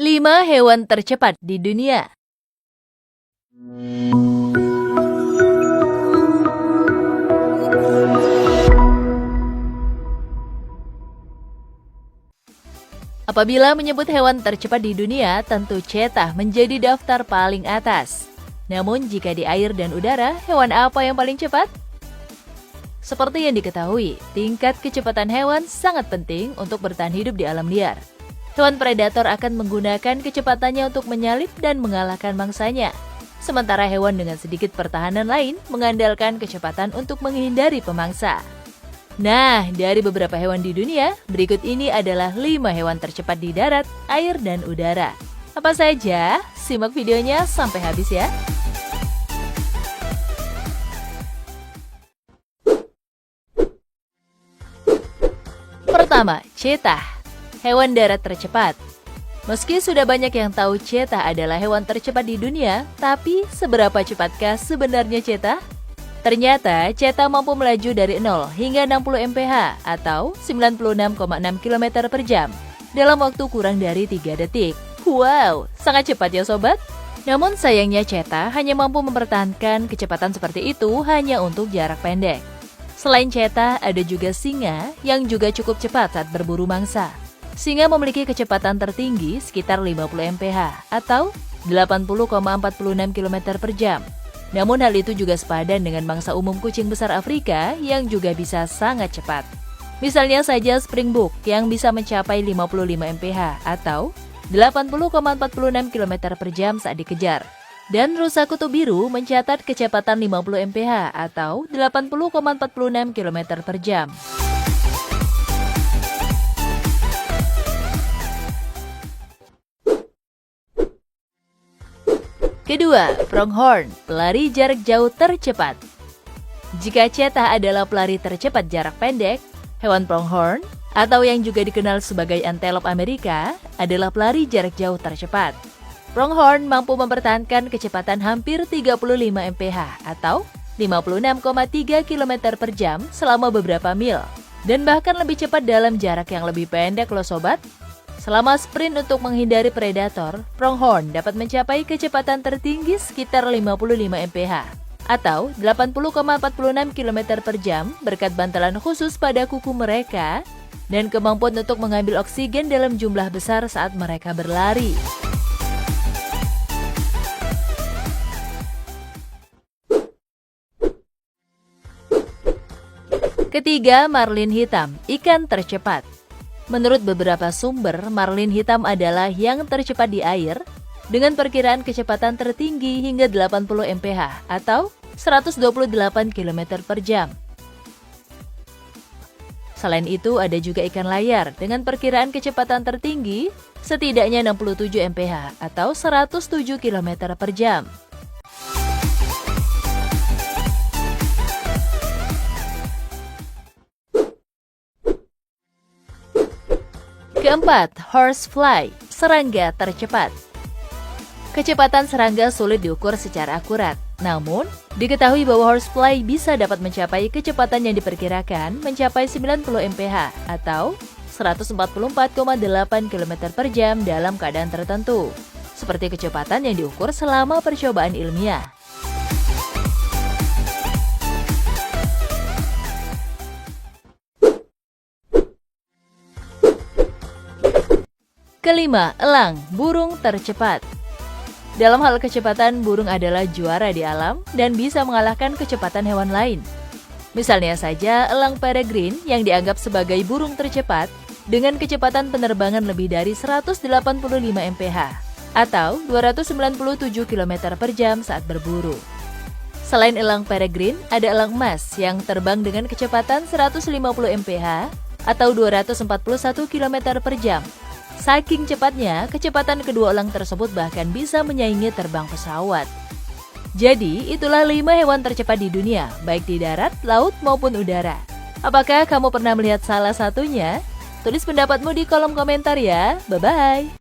5 hewan tercepat di dunia. Apabila menyebut hewan tercepat di dunia, tentu cheetah menjadi daftar paling atas. Namun jika di air dan udara, hewan apa yang paling cepat? Seperti yang diketahui, tingkat kecepatan hewan sangat penting untuk bertahan hidup di alam liar. Hewan predator akan menggunakan kecepatannya untuk menyalip dan mengalahkan mangsanya. Sementara hewan dengan sedikit pertahanan lain mengandalkan kecepatan untuk menghindari pemangsa. Nah, dari beberapa hewan di dunia, berikut ini adalah 5 hewan tercepat di darat, air, dan udara. Apa saja? Simak videonya sampai habis ya. Pertama, cheetah. Hewan darat tercepat. Meski sudah banyak yang tahu cheetah adalah hewan tercepat di dunia, tapi seberapa cepatkah sebenarnya cheetah? Ternyata cheetah mampu melaju dari 0 hingga 60 mph atau 96,6 km per jam dalam waktu kurang dari 3 detik. Wow, sangat cepat ya sobat? Namun sayangnya cheetah hanya mampu mempertahankan kecepatan seperti itu hanya untuk jarak pendek. Selain cheetah, ada juga singa yang juga cukup cepat saat berburu mangsa. Singa memiliki kecepatan tertinggi sekitar 50 mph atau 80,46 km per jam. Namun hal itu juga sepadan dengan mangsa umum kucing besar Afrika yang juga bisa sangat cepat. Misalnya saja springbok yang bisa mencapai 55 mph atau 80,46 km per jam saat dikejar. Dan rusa kutub biru mencatat kecepatan 50 mph atau 80,46 km per jam. Kedua, pronghorn, pelari jarak jauh tercepat. Jika cheetah adalah pelari tercepat jarak pendek, hewan pronghorn, atau yang juga dikenal sebagai antelop Amerika, adalah pelari jarak jauh tercepat. Pronghorn mampu mempertahankan kecepatan hampir 35 mph atau 56,3 km per jam selama beberapa mil, dan bahkan lebih cepat dalam jarak yang lebih pendek loh sobat. Selama sprint untuk menghindari predator, pronghorn dapat mencapai kecepatan tertinggi sekitar 55 mph atau 80,46 km per jam berkat bantalan khusus pada kuku mereka dan kemampuan untuk mengambil oksigen dalam jumlah besar saat mereka berlari. Ketiga, marlin hitam, ikan tercepat. Menurut beberapa sumber, marlin hitam adalah yang tercepat di air dengan perkiraan kecepatan tertinggi hingga 80 mph atau 128 km per jam. Selain itu, ada juga ikan layar dengan perkiraan kecepatan tertinggi setidaknya 67 mph atau 107 km per jam. Keempat, horsefly, serangga tercepat. Kecepatan serangga sulit diukur secara akurat. Namun, diketahui bahwa horsefly bisa dapat mencapai kecepatan yang diperkirakan mencapai 90 mph atau 144,8 km per jam dalam keadaan tertentu, seperti kecepatan yang diukur selama percobaan ilmiah. Kelima, elang, burung tercepat. Dalam hal kecepatan, burung adalah juara di alam dan bisa mengalahkan kecepatan hewan lain. Misalnya saja elang peregrine yang dianggap sebagai burung tercepat dengan kecepatan penerbangan lebih dari 185 mph atau 297 km per jam saat berburu. Selain elang peregrine, ada elang emas yang terbang dengan kecepatan 150 mph atau 241 km per jam. Saking cepatnya, kecepatan kedua elang tersebut bahkan bisa menyaingi terbang pesawat. Jadi, itulah 5 hewan tercepat di dunia, baik di darat, laut, maupun udara. Apakah kamu pernah melihat salah satunya? Tulis pendapatmu di kolom komentar ya. Bye-bye!